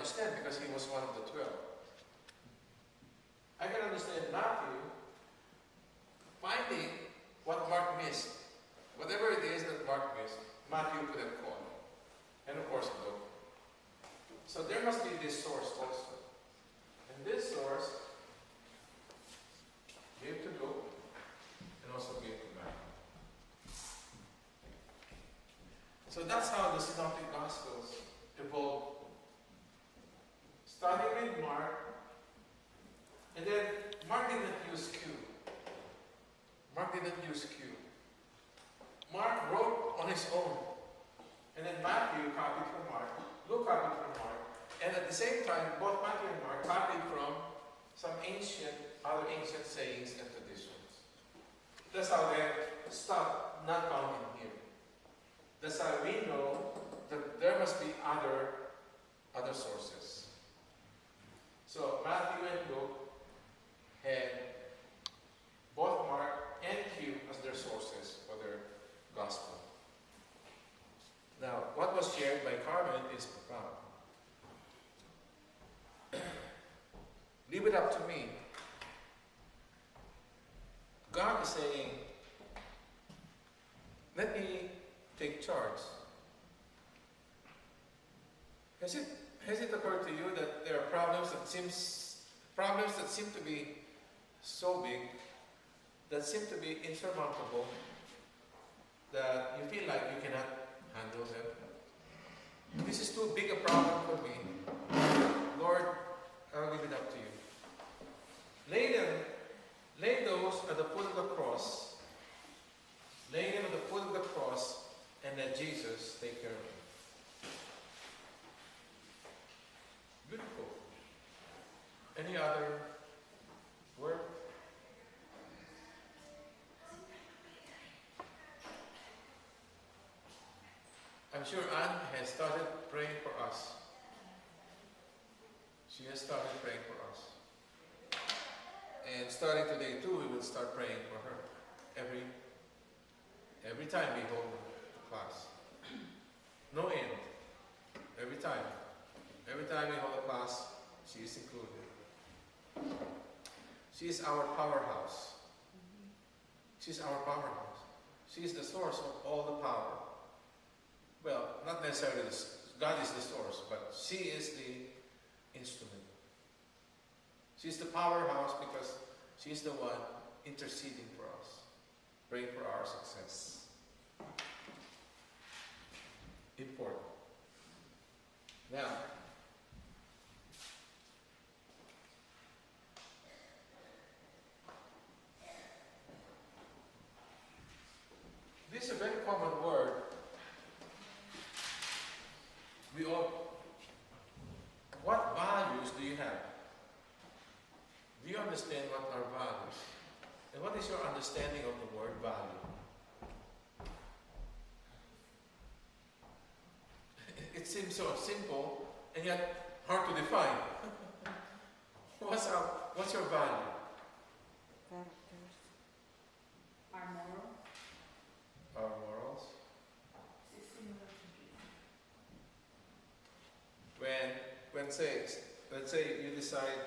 understand because he was one of the 12. I can understand Matthew finding what Mark missed. Whatever it is that Mark missed, Matthew could have caught. And of course, Luke. So there must be this source also. And this source gave to Luke and also gave to Matthew. So that's how the Synoptic Gospels evolved. Starting with Mark, and then Mark didn't use Q. Mark didn't use Q. Mark wrote on his own. And then Matthew copied from Mark, Luke copied from Mark, and at the same time, both Matthew and Mark copied from some other ancient sayings and traditions. That's how they stopped not found in here. That's how we know that there must be other sources. So Matthew and Luke had both Mark and Q as their sources for their gospel. Now, what was shared by Carmen is profound. Leave it up to me. God is saying, let me take charge. Has it occurred to you that there are problems that seem to be so big, that seem to be insurmountable, that you feel like you cannot handle them? This is too big a problem for me. Lord, I'll leave it up to you. Lay those at the foot of the cross. Lay them at the foot of the cross and let Jesus take care of them. Beautiful. Any other word? I'm sure Anne has started praying for us. She has started praying for us. And starting today too, we will start praying for her. Every time we hold the class. No end. Every time. Every time we hold a class, she is included. She is our powerhouse. She is our powerhouse. She is the source of all the power. Well, not necessarily God is the source, but she is the instrument. She's the powerhouse because she's the one interceding for us, praying for our success. Important. Now, this is a very common word. What values do you have? Do you understand what are values? And what is your understanding of the word value? It seems so simple and yet hard to define. What's your value? Characters. Our morals. Our morals. It's similar to Let's say you decide,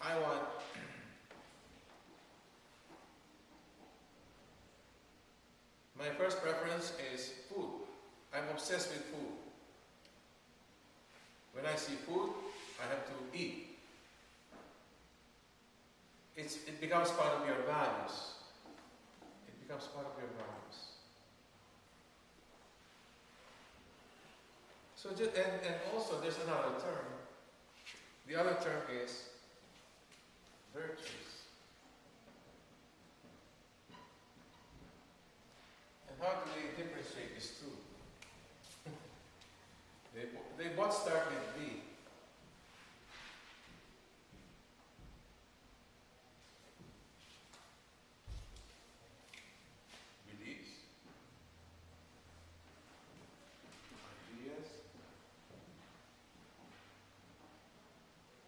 I want my first preference is food. I'm obsessed with food. When I see food, I have to eat. It becomes part of your values. It becomes part of your values. So and also there's another term. The other term is virtues. And how do they differentiate these two? They both start with V. Beliefs, ideas,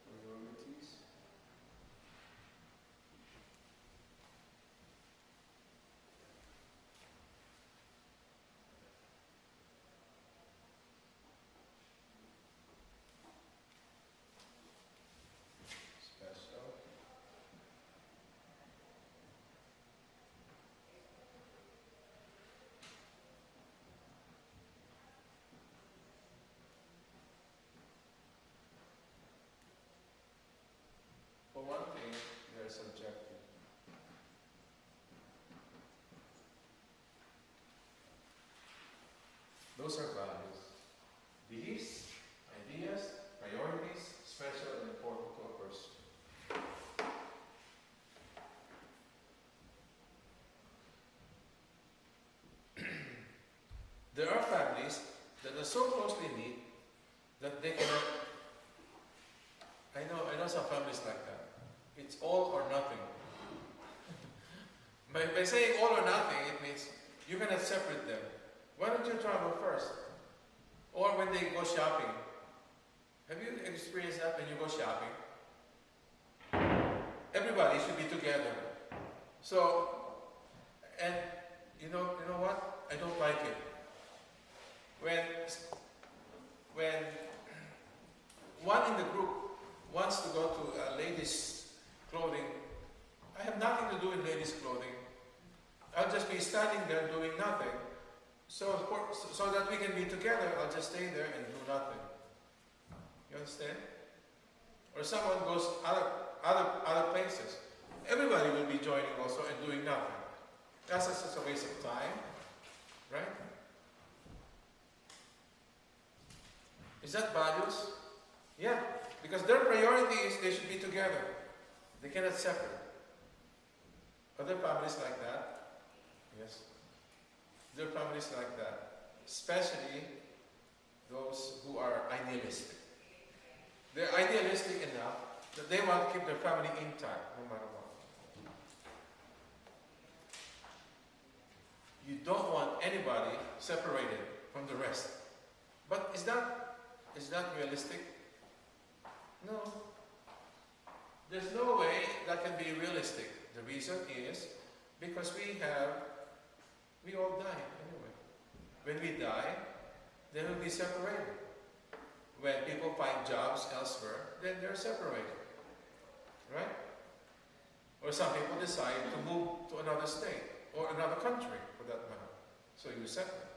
priorities, all or nothing. By saying all or nothing, it means you cannot separate them. Why don't you travel first? Or when they go shopping. Have you experienced that when you go shopping? Everybody should be together. So, and you know what? I don't like it. When one in the group wants to go to ladies' clothing, I have nothing to do with ladies' clothing. I'll just be standing there doing nothing. So that we can be together, I'll just stay there and do nothing. You understand? Or someone goes other places. Everybody will be joining also and doing nothing. That's just a waste of time, right? Is that values? Yeah, because their priority is they should be together. They cannot separate. Other families like that? Yes. There are families like that, especially those who are idealistic. They're idealistic enough that they want to keep their family intact no matter what. You don't want anybody separated from the rest. But is that realistic? No. There's no way that can be realistic. The reason is because we all die anyway. When we die, then we'll be separated. When people find jobs elsewhere, then they're separated. Right? Or some people decide to move to another state or another country for that matter. So you separate.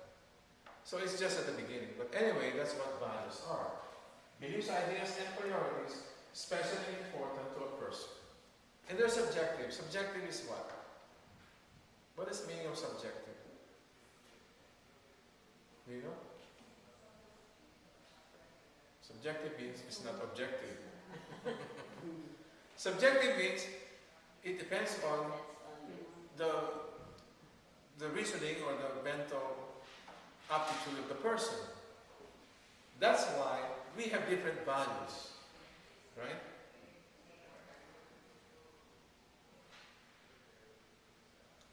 So it's just at the beginning. But anyway, that's what values are. Beliefs, ideas, and priorities, especially important to a person. And they're subjective. Subjective is what? What is the meaning of subjective? Do you know? Subjective means it's not objective. Subjective means it depends on the reasoning or the mental aptitude of the person. That's why we have different values, right?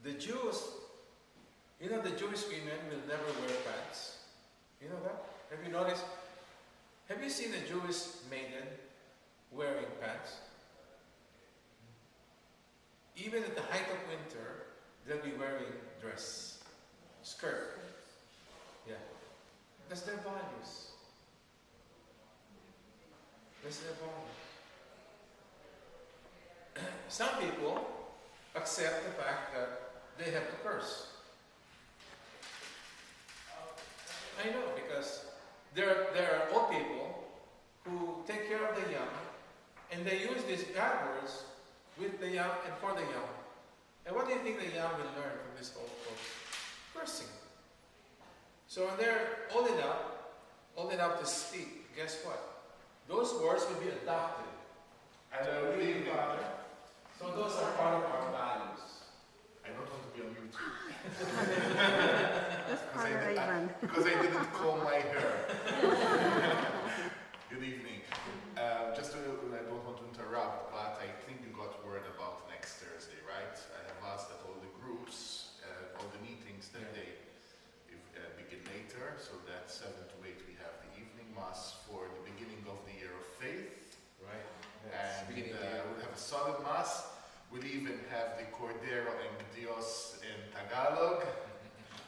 The Jews, the Jewish women will never wear pants. You know that? Have you noticed? Have you seen a Jewish maiden wearing pants? Even at the height of winter, they'll be wearing dress, skirt. Yeah. That's their values. That's their values. Some people accept the fact that they have to curse. I know, because there are old people who take care of the young, and they use these bad words with the young and for the young. And what do you think the young will learn from this old folks? Cursing. So when they're old enough to speak, guess what? Those words will be adopted. And they'll be Father. So those are part of our values. I don't want to be on YouTube. That's Father Ivan. Because I didn't comb my hair. Good evening. I don't want to interrupt, but I think you got word about next Thursday, right? I have asked that all the groups, all the meetings that they begin later, so that 7 to 8 we have the evening mass for the beginning of the year of faith. Right. And we'll have a solid mass. We'll even have the Cordero en Dios in Tagalog.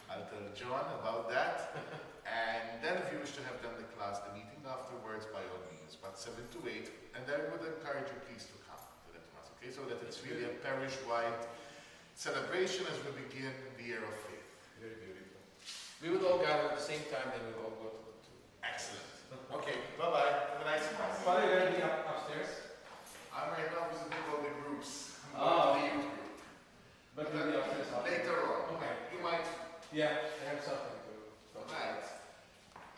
I'll tell John about that. And then if you wish to have done the class, the meeting afterwards, by all means, but 7 to 8. And I would encourage you please to come to that mass, okay? So that it's really a parish-wide celebration as we begin the year of faith. Very beautiful. We would all gather at the same time, then we'll all go to the two. Excellent. Okay, bye-bye. Have a nice class. Father, you're going to be upstairs? I'm right now visiting all the groups. Oh. The youth group. But you'll be upstairs Later on. Okay. You might. Yeah, I have something to talk about. Right.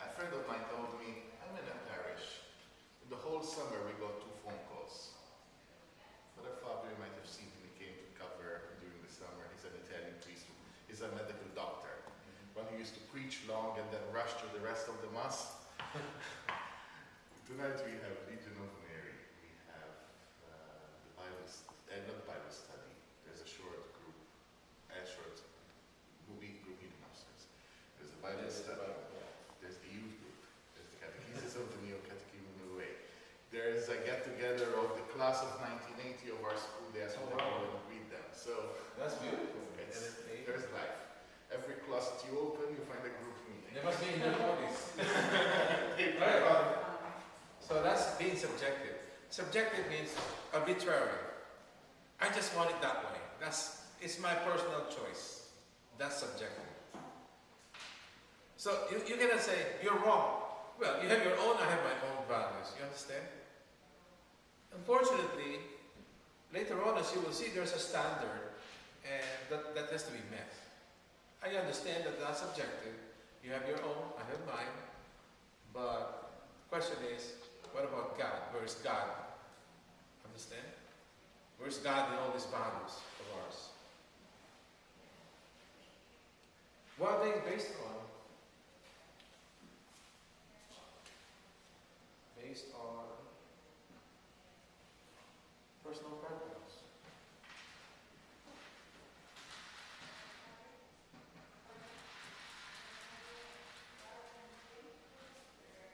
A friend of mine told me, I'm in a parish. In the whole summer we got 2 phone calls. Father Fabio, you might have seen him, he came to cover during the summer. He's an Italian priest. He's a medical doctor. One who used to preach long and then rush through the rest of the mass. Tonight we have Legion of Mary. We have the Bible, Subjective means arbitrary. I just want it that way. It's my personal choice. That's subjective. So you cannot say, you're wrong. Well, you have your own, I have my own values. You understand? Unfortunately, later on, as you will see, there's a standard, and that has to be met. I understand that that's subjective. You have your own, I have mine. But the question is, what about God? Where is God? Understand? Where's God in all these values of ours? What are they based on? Based on personal preference.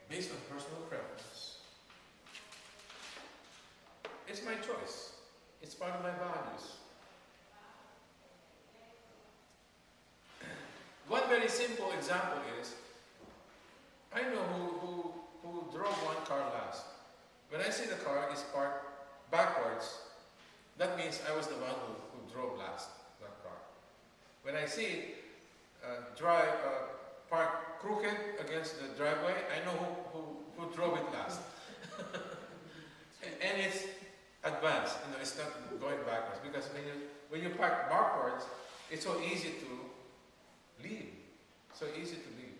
Based on personal preference. It's my choice. It's part of my values. One very simple example is, I know who drove one car last. When I see the car is parked backwards, that means I was the one who drove last that car. When I see it parked crooked against the driveway, I know who drove it last. And it's advanced, it's not going backwards, because when you park backwards, it's so easy to leave. So easy to leave.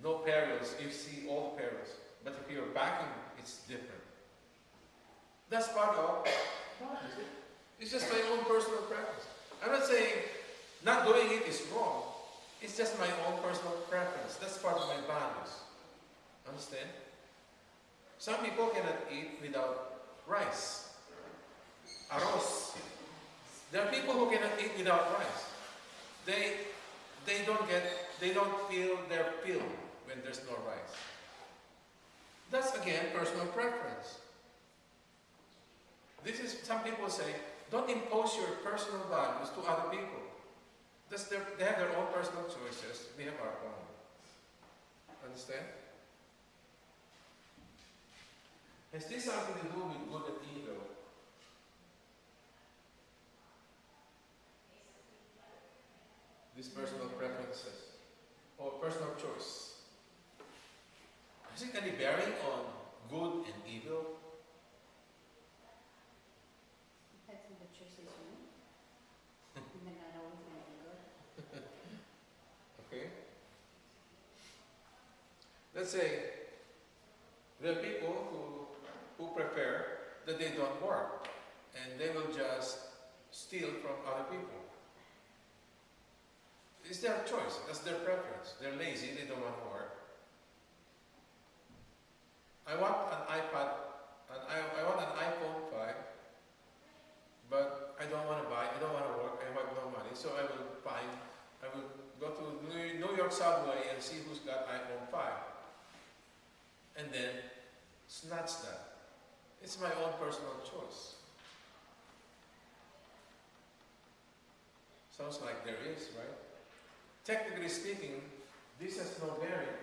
No perils, you see all the perils. But if you're backing, it's different. That's part of what is it? It's just my own personal preference. I'm not saying not doing it is wrong. It's just my own personal preference. That's part of my values. Understand? Some people cannot eat without rice. Arroz. There are people who cannot eat without rice. They don't feel their fill when there's no rice. That's again personal preference. This is, some people say, don't impose your personal values to other people. They have their own personal choices. We have our own. Understand? Has this something to do with good and evil? These personal preferences or personal choice. Has it any bearing on good and evil? Depends on the choices you make. And they're not always going to be good. Okay. Let's say there are people who prefer that they don't work and they will just steal from other people. It's their choice. That's their preference. They're lazy. They don't want to work. I want an iPad. I want an iPhone 5, but I don't want to buy. I don't want to work. I have no money. So I will go to New York subway and see who's got iPhone 5, and then snatch that. It's my own personal choice. Sounds like there is, right? Technically speaking, this has no bearing.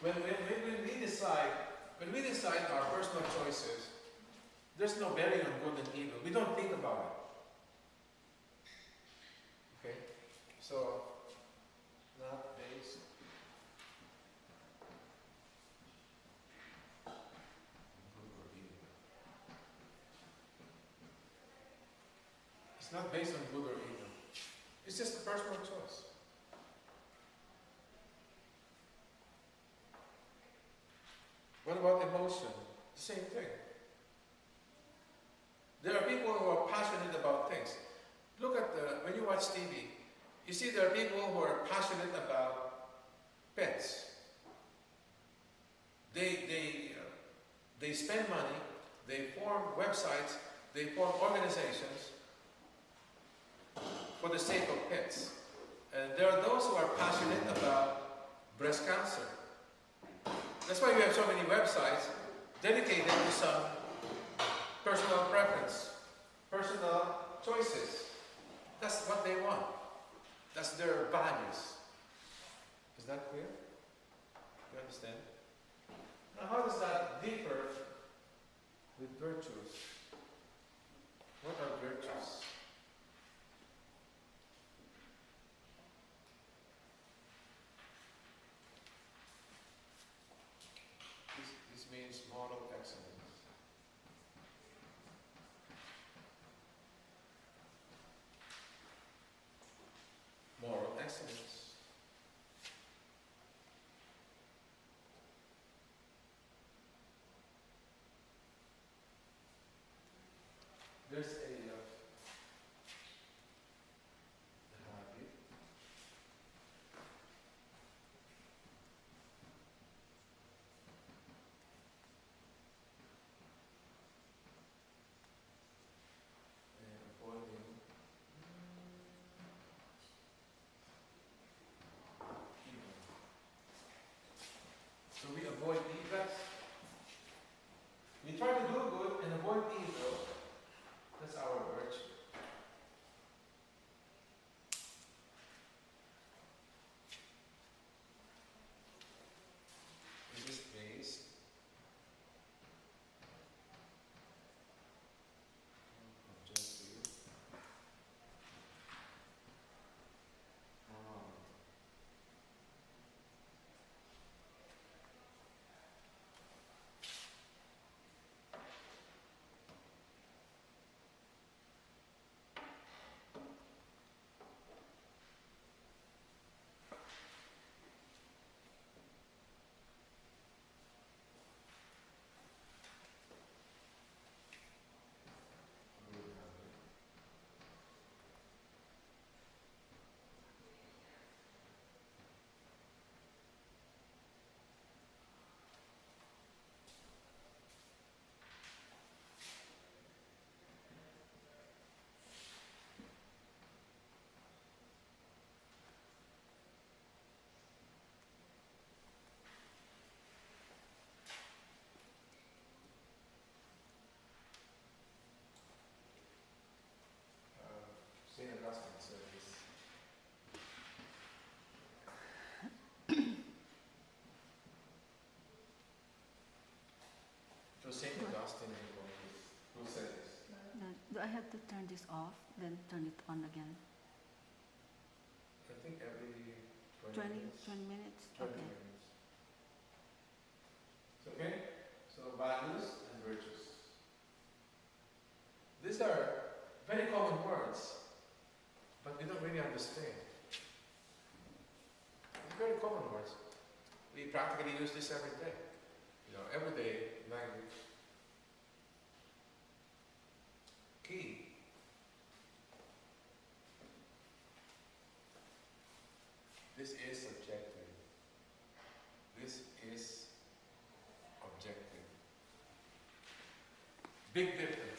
When we decide our personal choices, there's no bearing on good and evil. We don't think about it. Okay? So, not based on good or evil. It's not based on good or evil. It's just a personal choice. What about emotion? The same thing. There are people who are passionate about things. Look at when you watch TV, you see there are people who are passionate about pets. They spend money, they form websites, they form organizations for the sake of pets. And there are those who are passionate about breast cancer. That's why we have so many websites dedicated to some personal preference, personal choices. That's what they want. That's their values. Is that clear? You understand? Now how does that differ with virtues. What are virtues? This means moral excellence. Moral excellence. There's a habit. And avoiding evil. So we avoid evil. We try to do good and avoid evil. That's our virtue. This is based on objective morality. Good habit. St. Augustine said this. So St. Augustine who said this? Do I have to turn this off, then turn it on again? I think every 20 20 minutes. 20 minutes? 20 Okay. minutes. Okay? So values and virtues. These are very common words, but we don't really understand. They're very common words. We practically use this every day. You know, everyday language. Key. This is subjective. This is objective. Big difference.